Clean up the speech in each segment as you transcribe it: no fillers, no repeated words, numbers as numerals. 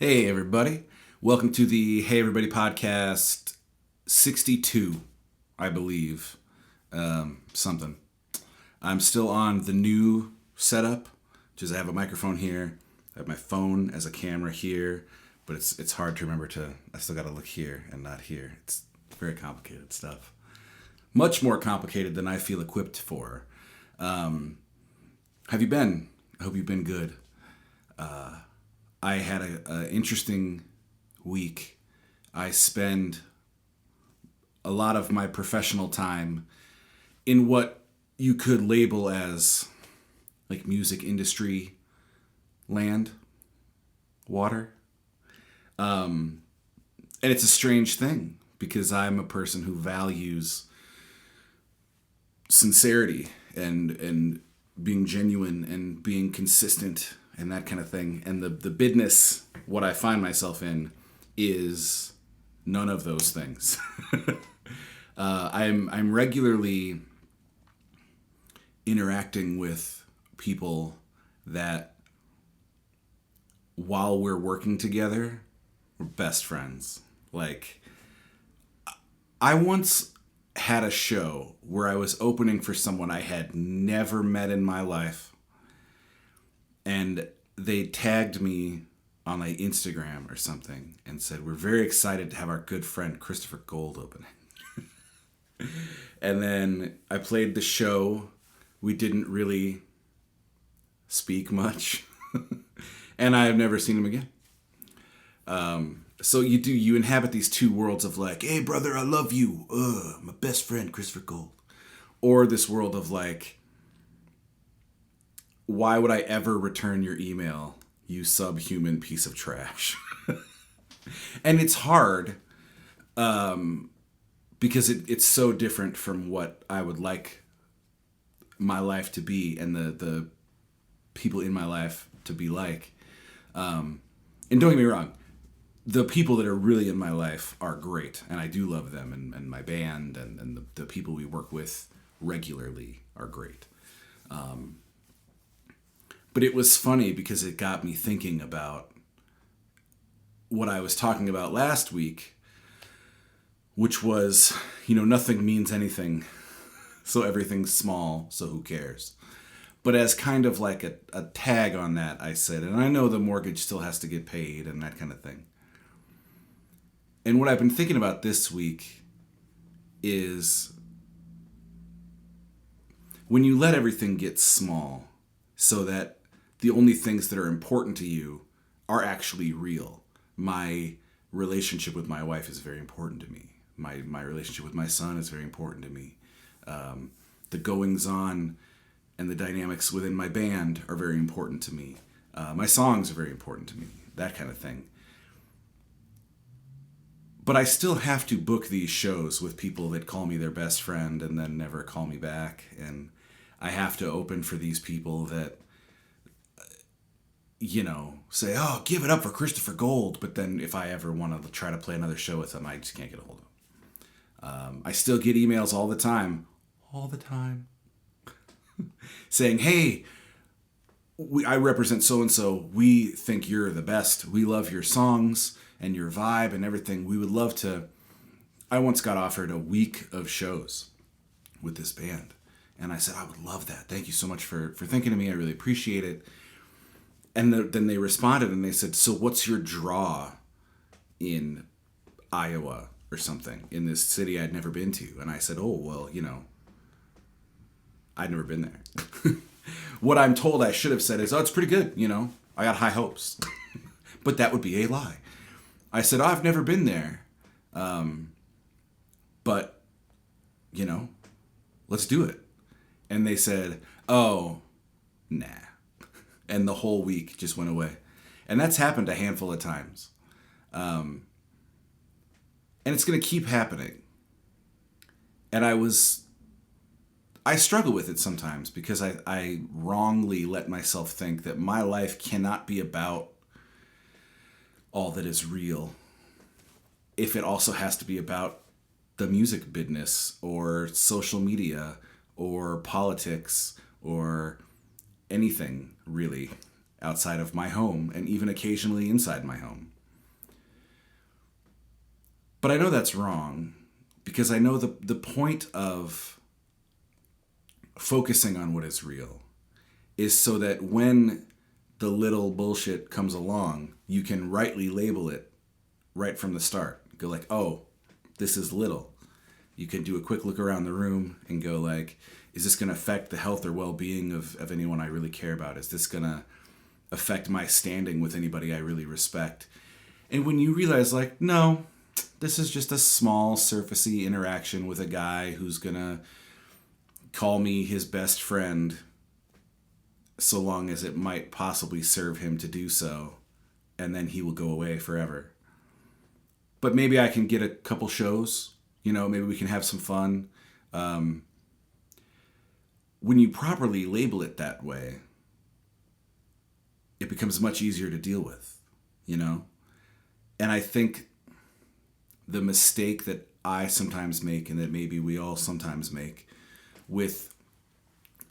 Hey, everybody. Welcome to the Hey Everybody podcast 62, I believe. Something. I'm still on the new setup, which is I have a microphone here, I have my phone as a camera here, but it's hard to remember I still got to look here and not here. It's very complicated stuff. Much more complicated than I feel equipped for. Have you been? I hope you've been good. I had an interesting week. I spend a lot of my professional time in what you could label as like music industry land, water. And it's a strange thing because I'm a person who values sincerity and being genuine and being consistent and that kind of thing. And the business, what I find myself in, is none of those things. I'm regularly interacting with people that, while we're working together, we're best friends. Like, I once had a show where I was opening for someone I had never met in my life. And they tagged me on like Instagram or something and said, "We're very excited to have our good friend Christopher Gold opening." And then I played the show. We didn't really speak much. And I have never seen him again. So you inhabit these two worlds of like, "Hey brother, I love you. My best friend, Christopher Gold." Or this world of like, "Why would I ever return your email, you subhuman piece of trash?" And it's hard because it's so different from what I would like my life to be and the people in my life to be like. And don't get me wrong, the people that are really in my life are great, and I do love them, and my band and the people we work with regularly are great. But it was funny because it got me thinking about what I was talking about last week, which was, nothing means anything, so everything's small, so who cares? But as kind of like a tag on that, I said, and I know the mortgage still has to get paid and that kind of thing. And what I've been thinking about this week is when you let everything get small so that the only things that are important to you are actually real. My relationship with my wife is very important to me. My relationship with my son is very important to me. The goings on and the dynamics within my band are very important to me. My songs are very important to me. That kind of thing. But I still have to book these shows with people that call me their best friend and then never call me back. And I have to open for these people that, say, "Oh, give it up for Christopher Gold." But then if I ever want to try to play another show with them, I just can't get a hold of them. I still get emails all the time, saying, "Hey, I represent so-and-so. We think you're the best. We love your songs and your vibe and everything. We would love to." I once got offered a week of shows with this band. And I said, "I would love that. Thank you so much for thinking of me. I really appreciate it." And then they responded and they said, "So what's your draw in Iowa or something, in this city I'd never been to?" And I said, "Oh, well, I'd never been there." What I'm told I should have said is, "Oh, it's pretty good. I got high hopes." But that would be a lie. I said, "Oh, I've never been there. But, let's do it." And they said, "Oh, nah." And the whole week just went away. And that's happened a handful of times. And it's going to keep happening. And I struggle with it sometimes because I wrongly let myself think that my life cannot be about all that is real if it also has to be about the music business or social media or politics or anything, really. outside of my home and even occasionally inside my home. But I know that's wrong because I know the point of focusing on what is real is so that when the little bullshit comes along, you can rightly label it right from the start. Go like, oh, this is little. You can do a quick look around the room and go like, is this going to affect the health or well-being of anyone I really care about? Is this going to affect my standing with anybody I really respect? And when you realize like, no, this is just a small surfacey interaction with a guy who's going to call me his best friend so long as it might possibly serve him to do so, and then he will go away forever. But maybe I can get a couple shows, maybe we can have some fun. When you properly label it that way, it becomes much easier to deal with, And I think the mistake that I sometimes make, and that maybe we all sometimes make, with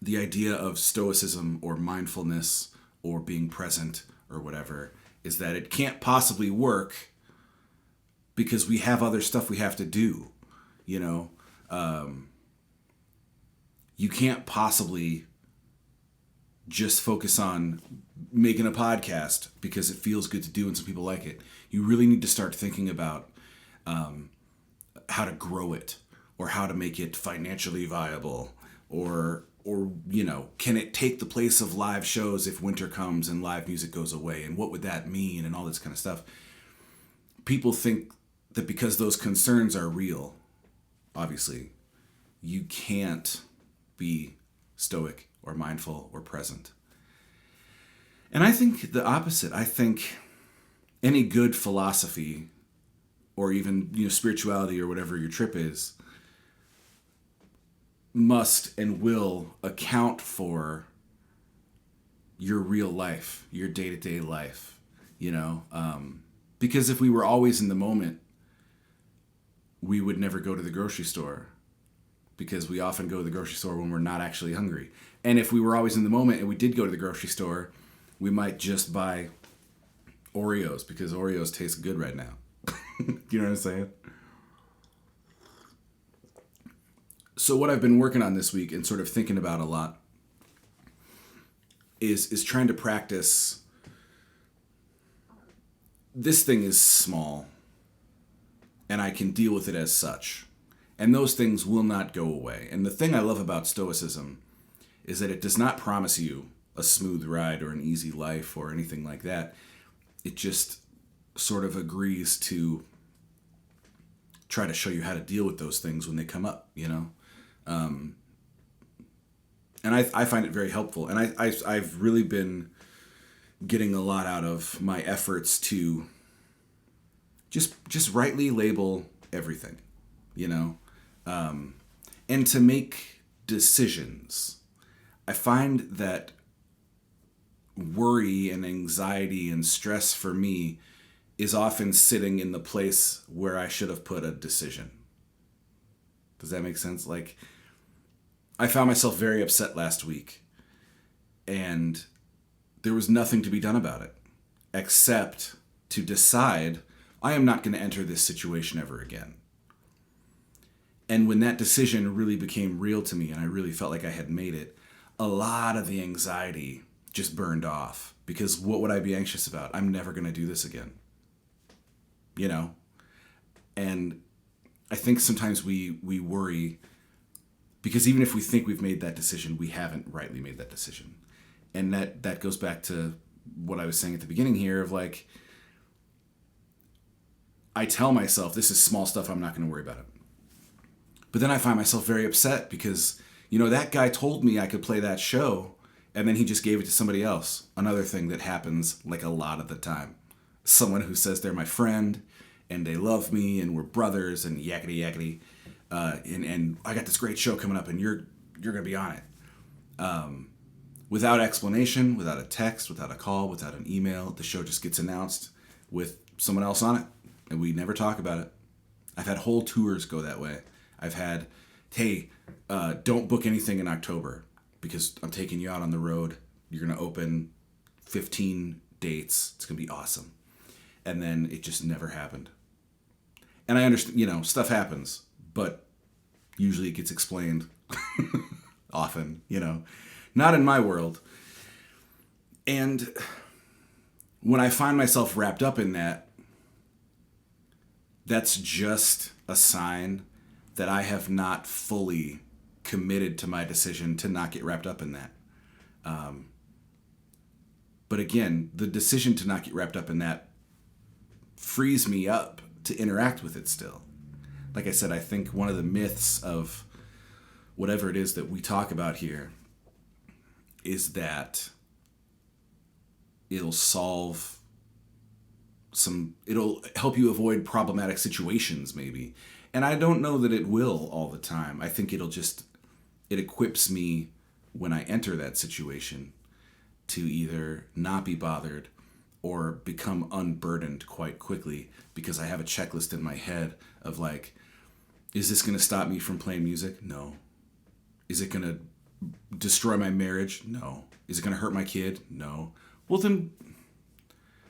the idea of stoicism or mindfulness or being present or whatever, is that it can't possibly work because we have other stuff we have to do, You can't possibly just focus on making a podcast because it feels good to do and some people like it. You really need to start thinking about how to grow it, or how to make it financially viable, or can it take the place of live shows if winter comes and live music goes away, and what would that mean, and all this kind of stuff. People think that because those concerns are real, obviously, you can't be stoic or mindful or present. And I think the opposite. I think any good philosophy, or even spirituality or whatever your trip is, must and will account for your real life, your day-to-day life, because if we were always in the moment, we would never go to the grocery store, because we often go to the grocery store when we're not actually hungry. And if we were always in the moment and we did go to the grocery store, we might just buy Oreos because Oreos taste good right now. You know what I'm saying? So what I've been working on this week and sort of thinking about a lot is trying to practice. This thing is small, and I can deal with it as such. And those things will not go away. And the thing I love about Stoicism is that it does not promise you a smooth ride or an easy life or anything like that. It just sort of agrees to try to show you how to deal with those things when they come up, And I find it very helpful. And I've really been getting a lot out of my efforts to just rightly label everything, and to make decisions. I find that worry and anxiety and stress for me is often sitting in the place where I should have put a decision. Does that make sense? Like, I found myself very upset last week, and there was nothing to be done about it except to decide I am not going to enter this situation ever again. And when that decision really became real to me and I really felt like I had made it, a lot of the anxiety just burned off, because what would I be anxious about? I'm never going to do this again. And I think sometimes we worry because even if we think we've made that decision, we haven't rightly made that decision. And that goes back to what I was saying at the beginning here of like, I tell myself this is small stuff, I'm not going to worry about it. But then I find myself very upset because, that guy told me I could play that show, and then he just gave it to somebody else. Another thing that happens like a lot of the time. Someone who says they're my friend and they love me and we're brothers and yakety yakety. And I got this great show coming up and you're going to be on it. Without explanation, without a text, without a call, without an email, the show just gets announced with someone else on it and we never talk about it. I've had whole tours go that way. I've had, hey, don't book anything in October because I'm taking you out on the road. You're going to open 15 dates. It's going to be awesome. And then it just never happened. And I understand, stuff happens, but usually it gets explained often, not in my world. And when I find myself wrapped up in that, that's just a sign that I have not fully committed to my decision to not get wrapped up in that. But again, the decision to not get wrapped up in that frees me up to interact with it still. Like I said, I think one of the myths of whatever it is that we talk about here is that it'll help you avoid problematic situations maybe. And I don't know that it will all the time. I think it equips me when I enter that situation to either not be bothered or become unburdened quite quickly, because I have a checklist in my head of like, is this going to stop me from playing music? No. Is it going to destroy my marriage? No. Is it going to hurt my kid? No. Well, then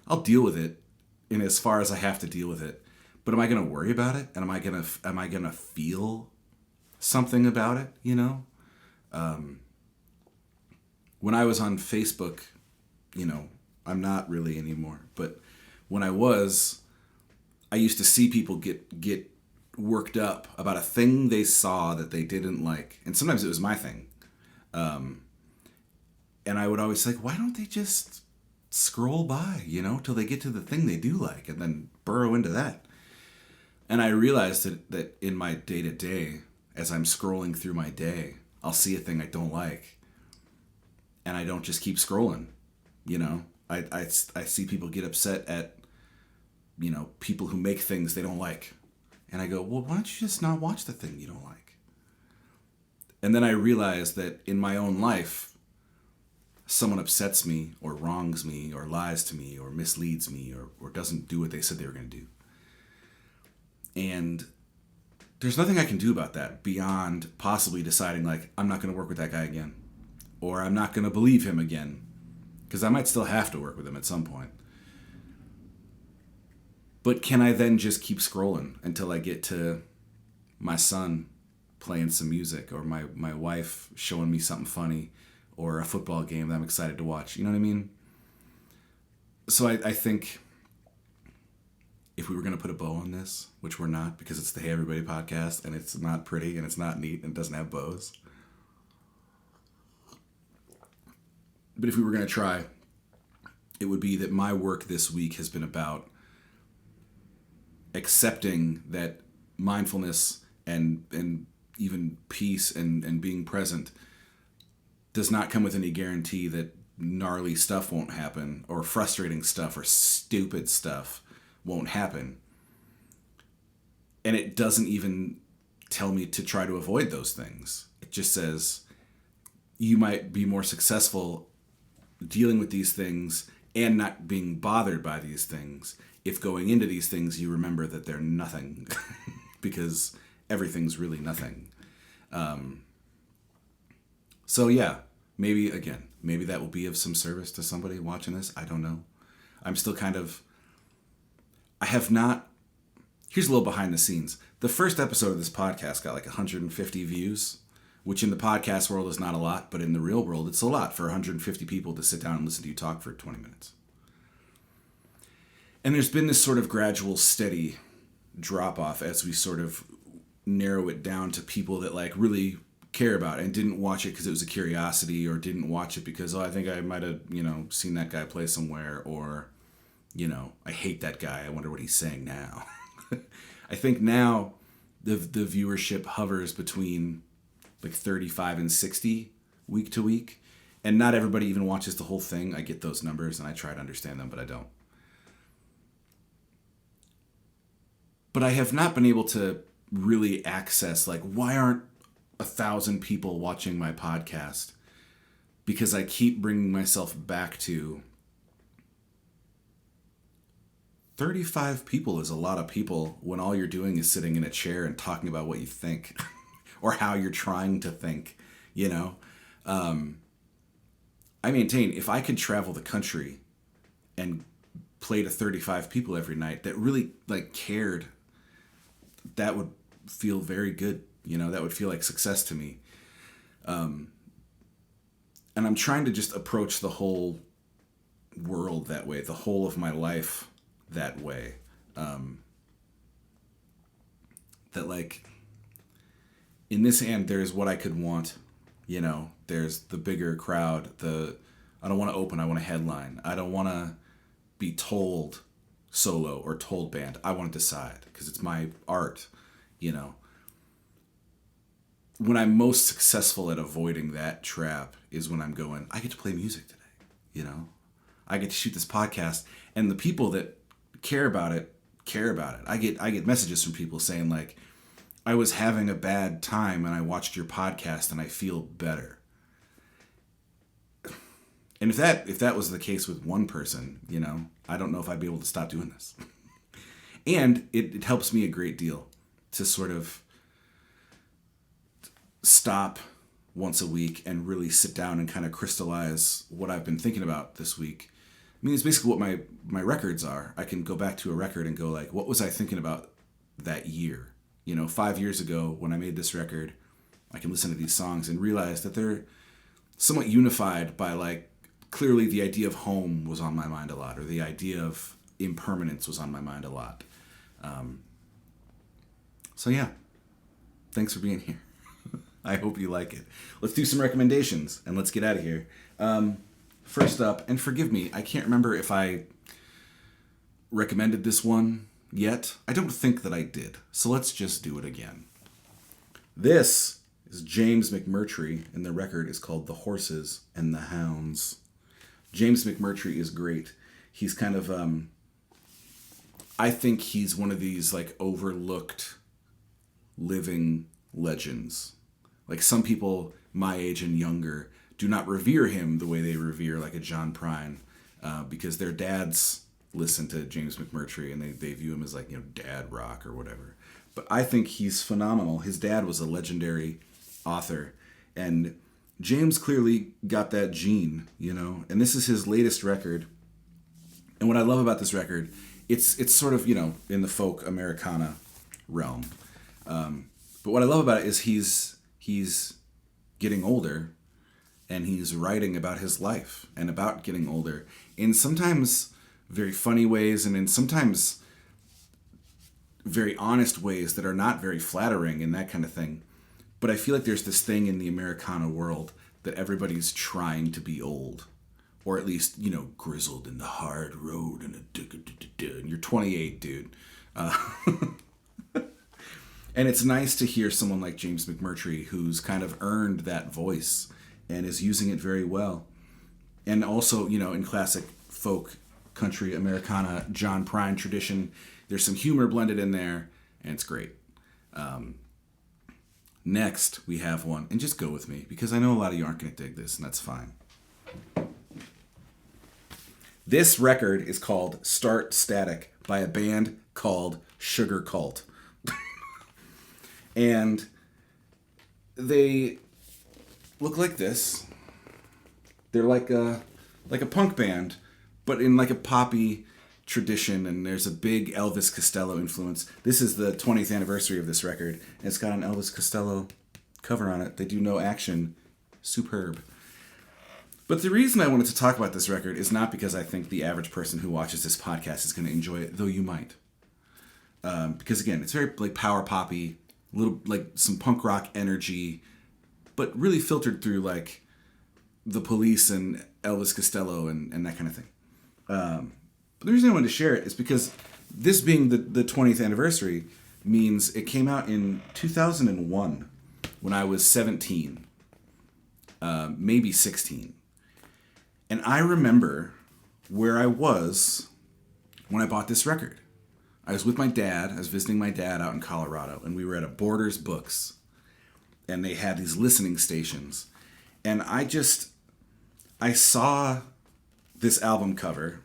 I'll deal with it in as far as I have to deal with it. But am I going to worry about it? And am I going to feel something about it? When I was on Facebook, I'm not really anymore, but when I was, I used to see people get worked up about a thing they saw that they didn't like. And sometimes it was my thing. And I would always say, why don't they just scroll by, till they get to the thing they do like and then burrow into that. And I realized that in my day-to-day, as I'm scrolling through my day, I'll see a thing I don't like. And I don't just keep scrolling, I see people get upset at, people who make things they don't like. And I go, well, why don't you just not watch the thing you don't like? And then I realized that in my own life, someone upsets me or wrongs me or lies to me or misleads me or doesn't do what they said they were going to do. And there's nothing I can do about that beyond possibly deciding like, I'm not going to work with that guy again, or I'm not going to believe him again, because I might still have to work with him at some point. But can I then just keep scrolling until I get to my son playing some music, or my wife showing me something funny, or a football game that I'm excited to watch? You know what I mean? So I think if we were going to put a bow on this, which we're not, because it's the Hey Everybody podcast, and it's not pretty, and it's not neat, and it doesn't have bows. But if we were going to try, it would be that my work this week has been about accepting that mindfulness and even peace and being present does not come with any guarantee that gnarly stuff won't happen, or frustrating stuff or stupid stuff won't happen. And it doesn't even tell me to try to avoid those things. It just says you might be more successful dealing with these things and not being bothered by these things if going into these things you remember that they're nothing because everything's really nothing. So yeah, maybe that will be of some service to somebody watching this. I don't know. I'm still here's a little behind the scenes. The first episode of this podcast got like 150 views, which in the podcast world is not a lot, but in the real world, it's a lot for 150 people to sit down and listen to you talk for 20 minutes. And there's been this sort of gradual, steady drop off as we sort of narrow it down to people that like really care about it and didn't watch it because it was a curiosity, or didn't watch it because, I think I might have, seen that guy play somewhere, or, I hate that guy. I wonder what he's saying now. I think now the viewership hovers between like 35 and 60 week to week. And not everybody even watches the whole thing. I get those numbers and I try to understand them, but I don't. But I have not been able to really access, like, why aren't 1,000 people watching my podcast? Because I keep bringing myself back to 35 people is a lot of people when all you're doing is sitting in a chair and talking about what you think or how you're trying to think, I maintain if I could travel the country and play to 35 people every night that really like cared, that would feel very good. You know, that would feel like success to me. And I'm trying to just approach the whole world that way, the whole of my life that way. That like in this hand, there's what I could want. You know, there's the bigger crowd. I don't want to open. I want to headline. I don't want to be told solo or told band. I want to decide because it's my art. You know, when I'm most successful at avoiding that trap is when I'm going, I get to play music today. You know, I get to shoot this podcast, and the people that care about it care about it. I get messages from people saying like, I was having a bad time and I watched your podcast and I feel better. And if that was the case with one person, you know, I don't know if I'd be able to stop doing this. And it helps me a great deal to sort of stop once a week and really sit down and kind of crystallize what I've been thinking about this week. I mean, it's basically what my records are. I can go back to a record and go like, what was I thinking about that year? You know, 5 years ago when I made this record, I can listen to these songs and realize that they're somewhat unified by like, clearly the idea of home was on my mind a lot, or the idea of impermanence was on my mind a lot. So yeah, thanks for being here. I hope you like it. Let's do some recommendations and let's get out of here. First up, and forgive me, I can't remember if I recommended this one yet. I don't think that I did. So let's just do it again. This is James McMurtry, and the record is called The Horses and the Hounds. James McMurtry is great. He's kind of, I think he's one of these like overlooked living legends. Like some people my age and younger do not revere him the way they revere like a John Prine, because their dads listen to James McMurtry and they view him as like, you know, dad rock or whatever. But I think he's phenomenal. His dad was a legendary author, and James clearly got that gene, you know, and this is his latest record. And what I love about this record, it's sort of, you know, in the folk Americana realm. But what I love about it is he's getting older, and he's writing about his life and about getting older in sometimes very funny ways and in sometimes very honest ways that are not very flattering and that kind of thing. But I feel like there's this thing in the Americana world that everybody's trying to be old, or at least, you know, grizzled in the hard road and you're 28, dude. And it's nice to hear someone like James McMurtry who's kind of earned that voice and is using it very well. And also, you know, in classic folk, country, Americana, John Prine tradition, there's some humor blended in there, and it's great. Next, we have one, and just go with me, because I know a lot of you aren't going to dig this, and that's fine. This record is called Start Static by a band called Sugar Cult. And they look like this. They're like a punk band, but in like a poppy tradition, and there's a big Elvis Costello influence. This is the 20th anniversary of this record, and it's got an Elvis Costello cover on it. They do No Action. Superb. But the reason I wanted to talk about this record is not because I think the average person who watches this podcast is going to enjoy it, though you might. Because again, it's very like power poppy, little like some punk rock energy, but really filtered through like the Police and Elvis Costello and that kind of thing. But the reason I wanted to share it is because this being the 20th anniversary means it came out in 2001 when I was 17, maybe 16. And I remember where I was when I bought this record. I was with my dad. I was visiting my dad out in Colorado, and we were at a Borders Books, and they had these listening stations. And I saw this album cover,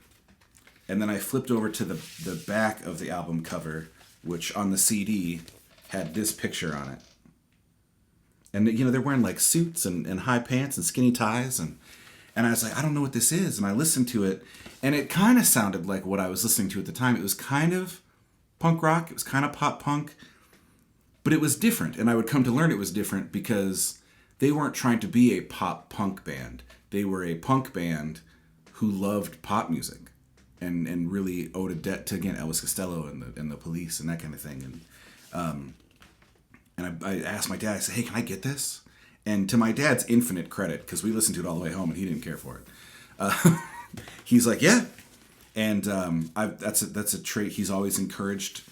and then I flipped over to the back of the album cover, which on the CD had this picture on it. And, you know, they're wearing like suits and high pants and skinny ties, and And I was like, I don't know what this is. And I listened to it, and it kind of sounded like what I was listening to at the time. It was kind of punk rock. It was kind of pop punk. But it was different. And I would come to learn it was different because they weren't trying to be a pop punk band. They were a punk band who loved pop music and really owed a debt to, again, Elvis Costello and the Police and that kind of thing. And I asked my dad, I said, hey, can I get this? And to my dad's infinite credit, because we listened to it all the way home and he didn't care for it, he's like, yeah. And that's a trait. He's always encouraged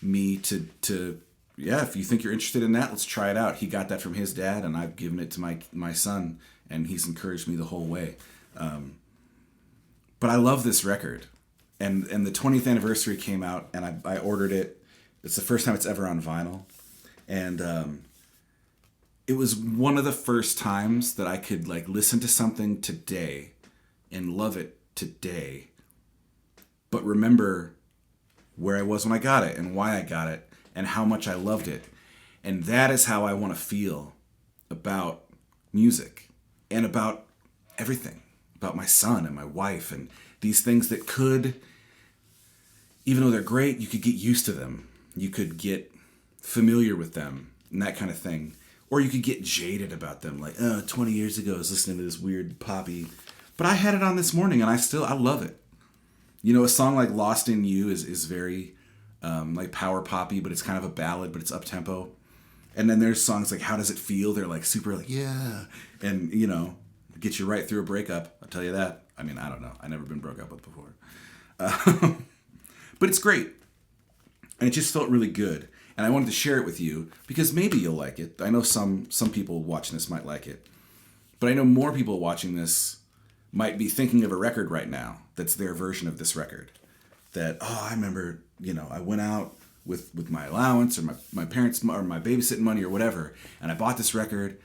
me to yeah, if you think you're interested in that, let's try it out. He got that from his dad, and I've given it to my son, and he's encouraged me the whole way. But I love this record. And the 20th anniversary came out, and I ordered it. It's the first time it's ever on vinyl. And it was one of the first times that I could like listen to something today and love it today, but remember where I was when I got it and why I got it and how much I loved it. And that is how I want to feel about music and about everything, about my son and my wife and these things that could, even though they're great, you could get used to them. You could get familiar with them and that kind of thing. Or you could get jaded about them, like, 20 years ago I was listening to this weird poppy. But I had it on this morning, and I love it. You know, a song like Lost in You is very, like, power poppy, but it's kind of a ballad, but it's up-tempo. And then there's songs like How Does It Feel? They're, like, super, like, yeah. And, you know, get you right through a breakup, I'll tell you that. I mean, I don't know. I've never been broke up with before. But it's great. And it just felt really good. And I wanted to share it with you because maybe you'll like it. I know some people watching this might like it. But I know more people watching this might be thinking of a record right now that's their version of this record. That, I remember, you know, I went out with my allowance or my parents' or my babysitting money or whatever, and I bought this record.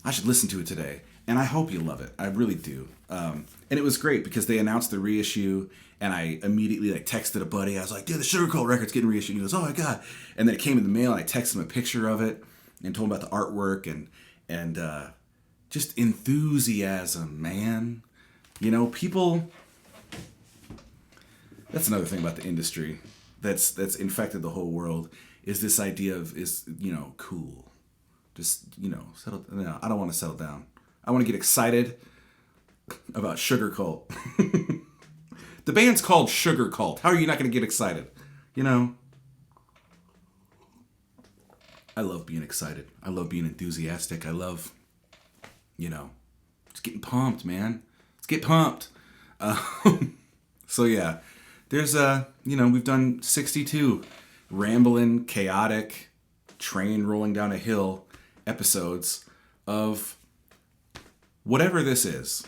I should listen to it today. And I hope you love it. I really do. And it was great because they announced the reissue, and I immediately like texted a buddy. I was like, dude, the Sugar Cult record's getting reissued. And he goes, oh my God. And then it came in the mail, and I texted him a picture of it and told him about the artwork and just enthusiasm, man. You know, people, that's another thing about the industry that's infected the whole world is this idea of, cool. Just, settle. No, I don't want to settle down. I want to get excited about Sugar Cult. The band's called Sugar Cult. How are you not going to get excited? You know? I love being excited. I love being enthusiastic. I love, just getting pumped, man. Let's get pumped. So yeah, there's we've done 62 rambling, chaotic, train rolling down a hill episodes of whatever this is.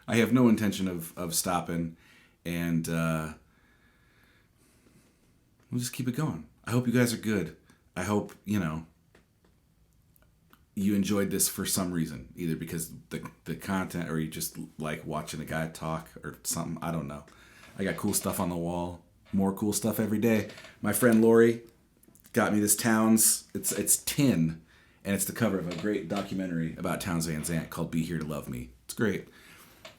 I have no intention of stopping, and we'll just keep it going. I hope you guys are good. I hope, you enjoyed this for some reason, either because the content or you just like watching a guy talk or something. I don't know. I got cool stuff on the wall. More cool stuff every day. My friend Lori got me this Towns. It's tin, and it's the cover of a great documentary about Towns Van Zandt called Be Here to Love Me. It's great.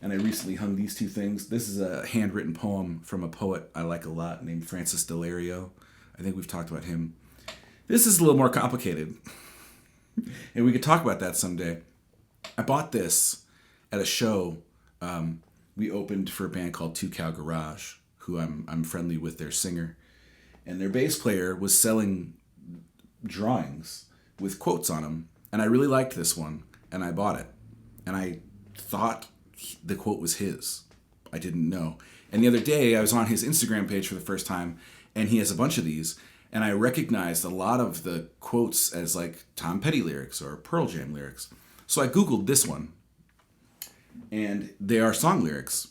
And I recently hung these two things. This is a handwritten poem from a poet I like a lot named Francis Delario. I think we've talked about him. This is a little more complicated. And we could talk about that someday. I bought this at a show we opened for a band called Two Cow Garage, who I'm friendly with, their singer. And their bass player was selling drawings with quotes on them. And I really liked this one, and I bought it. And I thought the quote was his. I didn't know. And the other day, I was on his Instagram page for the first time, and he has a bunch of these, and I recognized a lot of the quotes as like Tom Petty lyrics or Pearl Jam lyrics. So I Googled this one, and they are song lyrics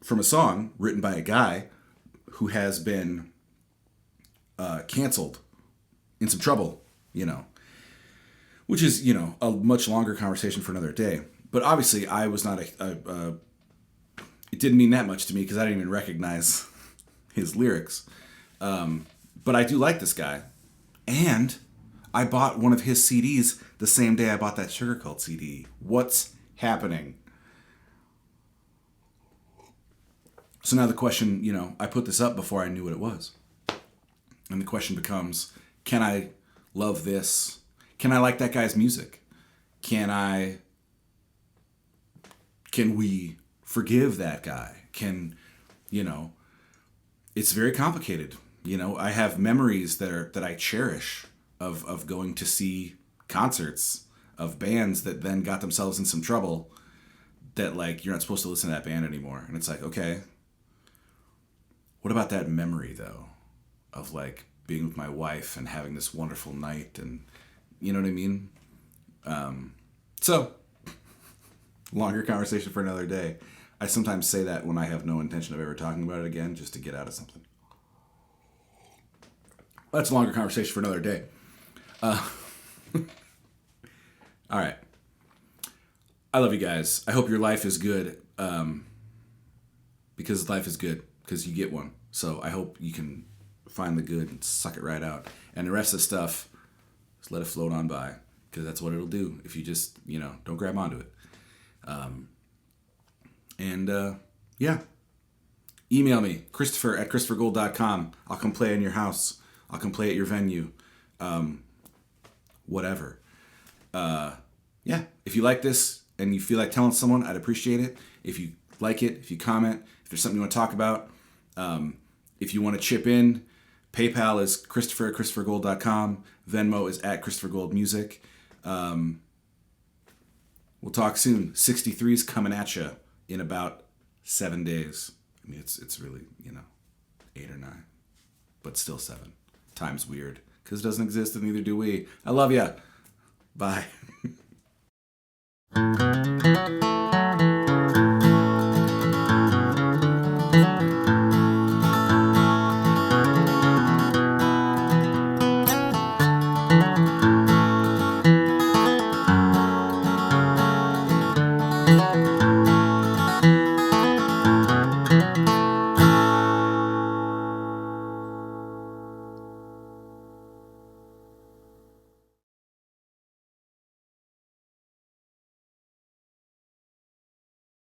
from a song written by a guy who has been canceled, in some trouble, which is, a much longer conversation for another day. But obviously, I was not it didn't mean that much to me because I didn't even recognize his lyrics. But I do like this guy. And I bought one of his CDs the same day I bought that Sugar Cult CD. What's happening. So now the question, I put this up before I knew what it was. And the question becomes, can I love this? Can I like that guy's music? Can we forgive that guy? It's very complicated. I have memories that I cherish of going to see concerts of bands that then got themselves in some trouble that, like, you're not supposed to listen to that band anymore. And it's like, okay, what about that memory, though, of, like, being with my wife and having this wonderful night, and you know what I mean? So, longer conversation for another day. I sometimes say that when I have no intention of ever talking about it again, just to get out of something. That's a longer conversation for another day. All right. I love you guys. I hope your life is good, because life is good, because you get one. So I hope you can find the good and suck it right out. And the rest of the stuff, just let it float on by, because that's what it'll do if you just, don't grab onto it. Yeah. Email me, Christopher@ChristopherGold.com. I'll come play in your house. I'll come play at your venue. Whatever. Yeah. If you like this and you feel like telling someone, I'd appreciate it. If you like it, if you comment, if there's something you want to talk about, if you want to chip in, PayPal is Christopher@ChristopherGold.com. Venmo is @ChristopherGoldMusic. We'll talk soon. 63 is coming at you in about 7 days. I mean, it's really, 8 or 9, but still 7. Time's weird because it doesn't exist and neither do we. I love ya. Bye.